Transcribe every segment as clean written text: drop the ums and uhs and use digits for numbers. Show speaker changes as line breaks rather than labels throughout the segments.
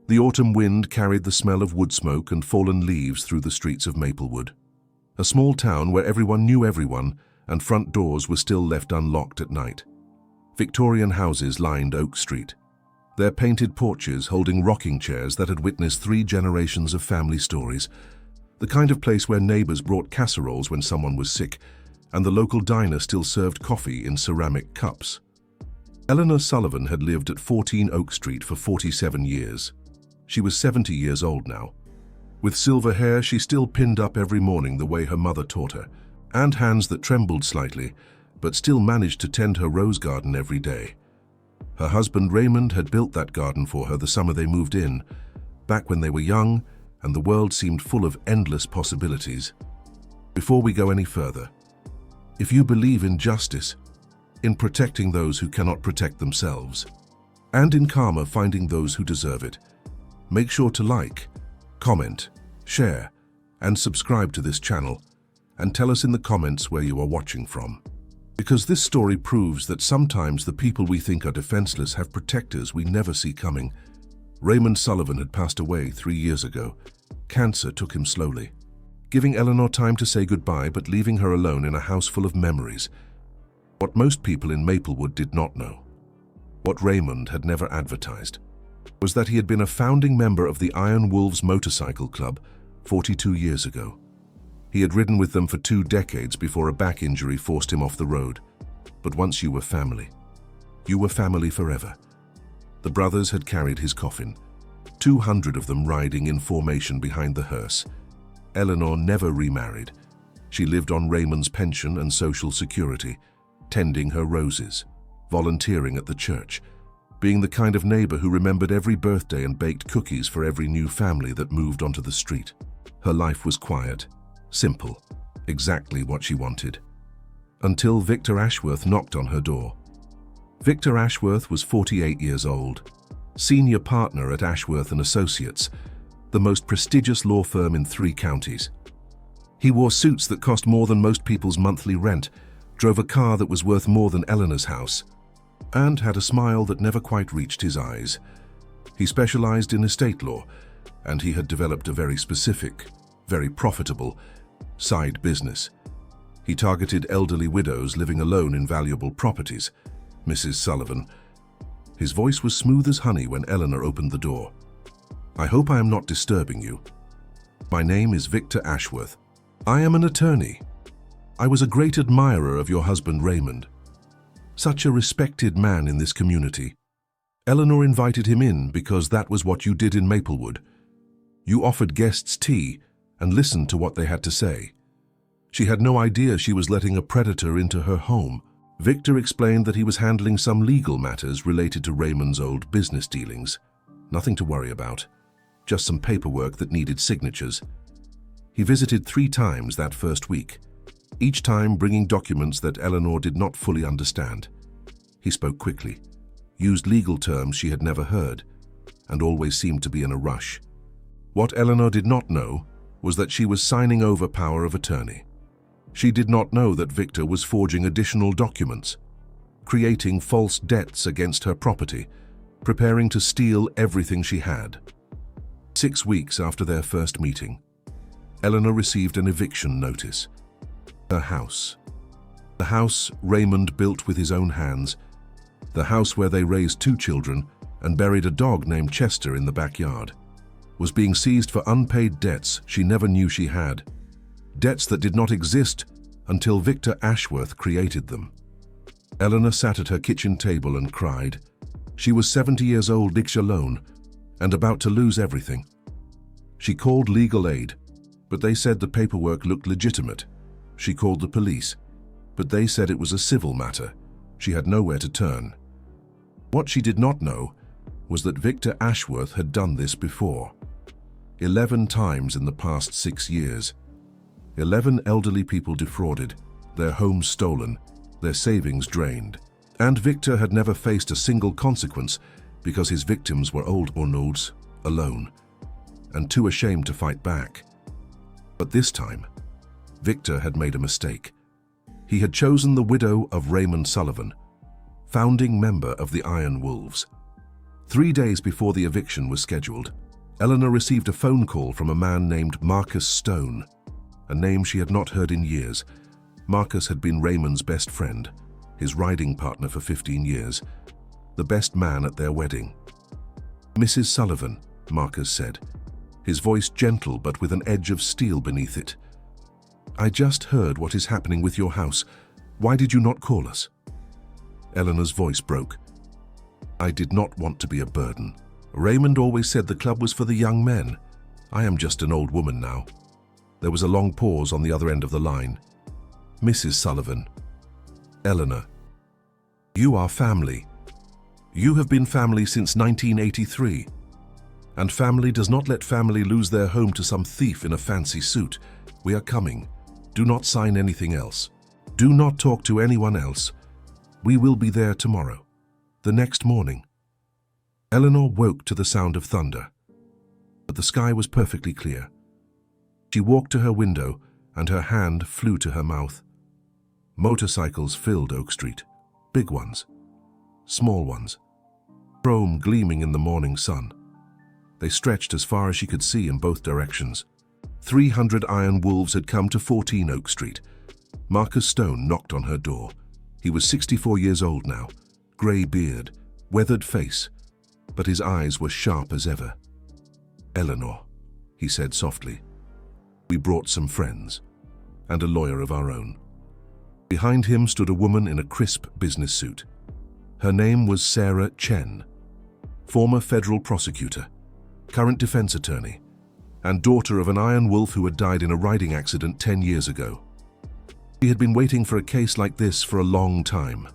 The autumn wind carried the smell of wood smoke and fallen leaves through the streets of Maplewood. A small town where everyone knew everyone and front doors were still left unlocked at night. Victorian houses lined Oak Street, their painted porches holding rocking chairs that had witnessed 3 generations of family stories, the kind of place where neighbors brought casseroles when someone was sick, and the local diner still served coffee in ceramic cups. Eleanor Sullivan had lived at 14 Oak Street for 47 years. She was 70 years old now. With silver hair she still pinned up every morning the way her mother taught her, and hands that trembled slightly, but still managed to tend her rose garden every day. Her husband Raymond had built that garden for her the summer they moved in, back when they were young and the world seemed full of endless possibilities. Before we go any further, if you believe in justice, in protecting those who cannot protect themselves, and in karma finding those who deserve it, make sure to like, comment, share, and subscribe to this channel, and tell us in the comments where you are watching from. Because this story proves that sometimes the people we think are defenseless have protectors we never see coming. Raymond Sullivan had passed away 3 years ago. Cancer took him slowly, giving Eleanor time to say goodbye but leaving her alone in a house full of memories. What most people in Maplewood did not know, what Raymond had never advertised, was that he had been a founding member of the Iron Wolves Motorcycle Club 42 years ago. He had ridden with them for 2 decades before a back injury forced him off the road. But once you were family, you were family forever. The brothers had carried his coffin, 200 of them riding in formation behind the hearse. Eleanor never remarried. She lived on Raymond's pension and social security, tending her roses, volunteering at the church, being the kind of neighbor who remembered every birthday and baked cookies for every new family that moved onto the street. Her life was quiet, simple, exactly what she wanted. Until Victor Ashworth knocked on her door. Victor Ashworth was 48 years old, senior partner at Ashworth & Associates, the most prestigious law firm in 3 counties. He wore suits that cost more than most people's monthly rent, drove a car that was worth more than Eleanor's house, and had a smile that never quite reached his eyes. He specialized in estate law, and he had developed a very specific, very profitable side business. He targeted elderly widows living alone in valuable properties. Mrs. Sullivan. His voice was smooth as honey when Eleanor opened the door. "I hope I am not disturbing you. My name is Victor Ashworth. I am an attorney. I was a great admirer of your husband Raymond. Such a respected man in this community. Eleanor invited him in because that was what you did in Maplewood. You offered guests tea and listened to what they had to say. She had no idea she was letting a predator into her home." Victor explained that he was handling some legal matters related to Raymond's old business dealings. Nothing to worry about, just some paperwork that needed signatures. He visited 3 times that first week, each time bringing documents that Eleanor did not fully understand. He spoke quickly, used legal terms she had never heard, and always seemed to be in a rush. What Eleanor did not know was that she was signing over power of attorney. She did not know that Victor was forging additional documents, creating false debts against her property, preparing to steal everything she had. 6 weeks after their first meeting, Eleanor received an eviction notice. Her house. The house Raymond built with his own hands, the house where they raised 2 children and buried a dog named Chester in the backyard, was being seized for unpaid debts she never knew she had. Debts that did not exist until Victor Ashworth created them. Eleanor sat at her kitchen table and cried. She was 70 years old, alone, and about to lose everything. She called legal aid, but they said the paperwork looked legitimate. She called the police, but they said it was a civil matter. She had nowhere to turn. What she did not know was that Victor Ashworth had done this before. 11 times in the past 6 years. 11 elderly people defrauded, their homes stolen, their savings drained. And Victor had never faced a single consequence because his victims were old or nodes, alone, and too ashamed to fight back. But this time, Victor had made a mistake. He had chosen the widow of Raymond Sullivan, founding member of the Iron Wolves. 3 days before the eviction was scheduled, Eleanor received a phone call from a man named Marcus Stone, a name she had not heard in years. Marcus had been Raymond's best friend, his riding partner for 15 years, the best man at their wedding. "Mrs. Sullivan," Marcus said, his voice gentle but with an edge of steel beneath it. "I just heard what is happening with your house. Why did you not call us?" Eleanor's voice broke. "I did not want to be a burden. Raymond always said the club was for the young men. I am just an old woman now." There was a long pause on the other end of the line. "Mrs. Sullivan." "Eleanor, you are family. You have been family since 1983. And family does not let family lose their home to some thief in a fancy suit. We are coming. Do not sign anything else. Do not talk to anyone else. We will be there tomorrow, the next morning." Eleanor woke to the sound of thunder, but the sky was perfectly clear. She walked to her window and her hand flew to her mouth. Motorcycles filled Oak Street, big ones, small ones, chrome gleaming in the morning sun. They stretched as far as she could see in both directions. 300 iron wolves had come to 14 Oak Street. Marcus Stone knocked on her door. He was 64 years old now, grey beard, weathered face, but his eyes were sharp as ever. "Eleanor," he said softly, "we brought some friends, and a lawyer of our own." Behind him stood a woman in a crisp business suit. Her name was Sarah Chen, former federal prosecutor, current defense attorney, and daughter of an iron wolf who had died in a riding accident 10 years ago. She had been waiting for a case like this for a long time.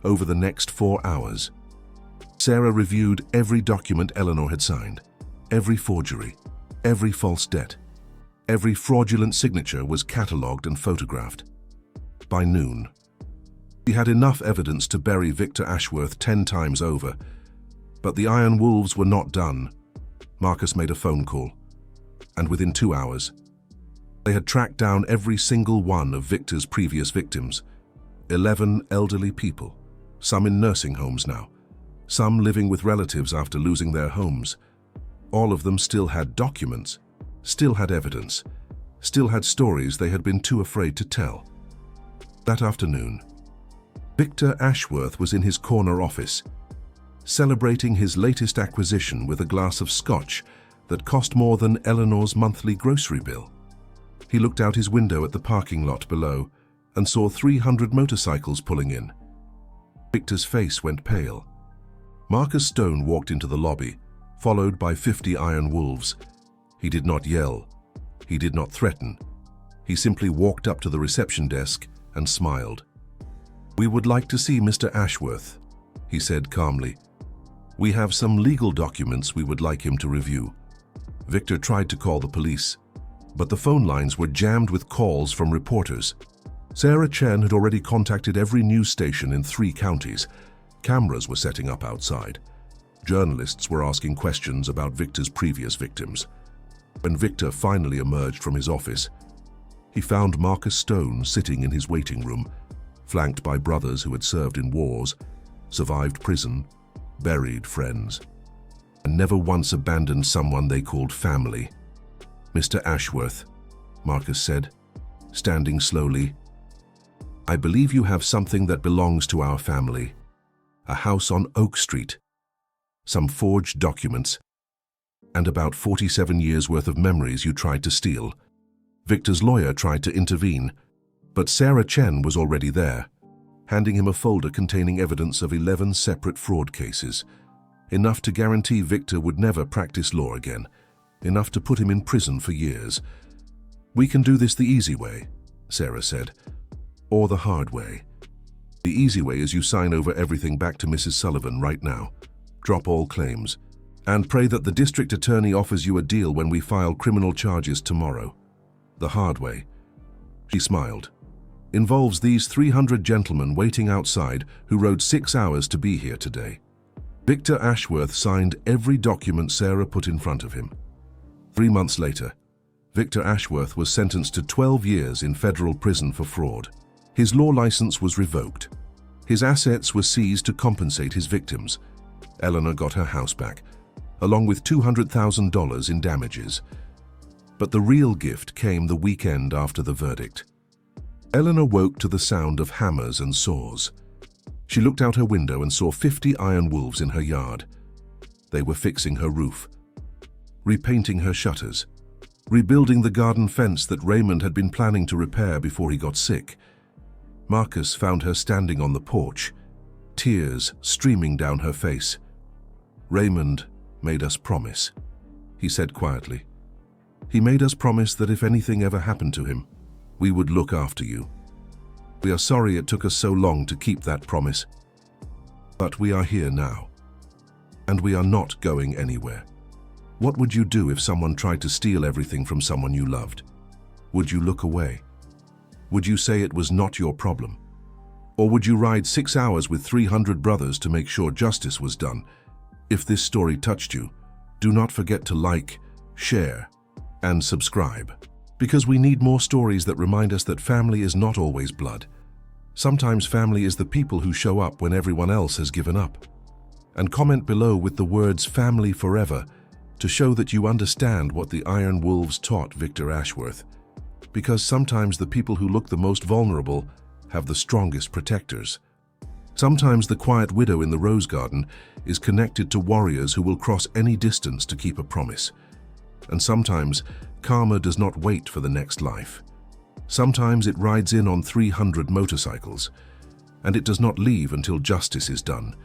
Over the next 4 hours, Sarah reviewed every document Eleanor had signed, every forgery, every false debt. Every fraudulent signature was catalogued and photographed. By noon, she had enough evidence to bury Victor Ashworth 10 times over. But the Iron Wolves were not done. Marcus made a phone call, and within 2 hours, they had tracked down every single one of Victor's previous victims. 11 elderly people, some in nursing homes now, some living with relatives after losing their homes. All of them still had documents, still had evidence, still had stories they had been too afraid to tell. That afternoon, Victor Ashworth was in his corner office, celebrating his latest acquisition with a glass of scotch that cost more than Eleanor's monthly grocery bill. He looked out his window at the parking lot below and saw 300 motorcycles pulling in. Victor's face went pale. Marcus Stone walked into the lobby, followed by 50 Iron Wolves. He did not yell. He did not threaten. He simply walked up to the reception desk and smiled. "We would like to see Mr. Ashworth," he said calmly. "We have some legal documents we would like him to review." Victor tried to call the police, but the phone lines were jammed with calls from reporters. Sarah Chen had already contacted every news station in 3 counties. Cameras were setting up outside. Journalists were asking questions about Victor's previous victims. When Victor finally emerged from his office, he found Marcus Stone sitting in his waiting room, flanked by brothers who had served in wars, survived prison, buried friends, and never once abandoned someone they called family. "Mr. Ashworth," Marcus said, standing slowly, "I believe you have something that belongs to our family. A house on Oak Street, some forged documents, and about 47 years' worth of memories you tried to steal." Victor's lawyer tried to intervene, but Sarah Chen was already there, handing him a folder containing evidence of 11 separate fraud cases, enough to guarantee Victor would never practice law again, enough to put him in prison for years. "We can do this the easy way," Sarah said, "or the hard way. The easy way is you sign over everything back to Mrs. Sullivan right now, drop all claims, and pray that the district attorney offers you a deal when we file criminal charges tomorrow. The hard way," she smiled, "involves these 300 gentlemen waiting outside who rode 6 hours to be here today." Victor Ashworth signed every document Sarah put in front of him. 3 months later, Victor Ashworth was sentenced to 12 years in federal prison for fraud. His law license was revoked. His assets were seized to compensate his victims. Eleanor got her house back, along with $200,000 in damages. But the real gift came the weekend after the verdict. Eleanor woke to the sound of hammers and saws. She looked out her window and saw 50 iron wolves in her yard. They were fixing her roof, repainting her shutters, rebuilding the garden fence that Raymond had been planning to repair before he got sick. Marcus found her standing on the porch, tears streaming down her face. "Raymond made us promise," he said quietly. "He made us promise that if anything ever happened to him, we would look after you. We are sorry it took us so long to keep that promise. But we are here now, and we are not going anywhere." What would you do if someone tried to steal everything from someone you loved? Would you look away? Would you say it was not your problem? Or would you ride 6 hours with 300 brothers to make sure justice was done? If this story touched you, do not forget to like, share, and subscribe. Because we need more stories that remind us that family is not always blood. Sometimes family is the people who show up when everyone else has given up. And comment below with the words "family forever" to show that you understand what the Iron Wolves taught Victor Ashworth. Because sometimes the people who look the most vulnerable have the strongest protectors. Sometimes the quiet widow in the rose garden is connected to warriors who will cross any distance to keep a promise. And sometimes karma does not wait for the next life. Sometimes it rides in on 300 motorcycles, and it does not leave until justice is done.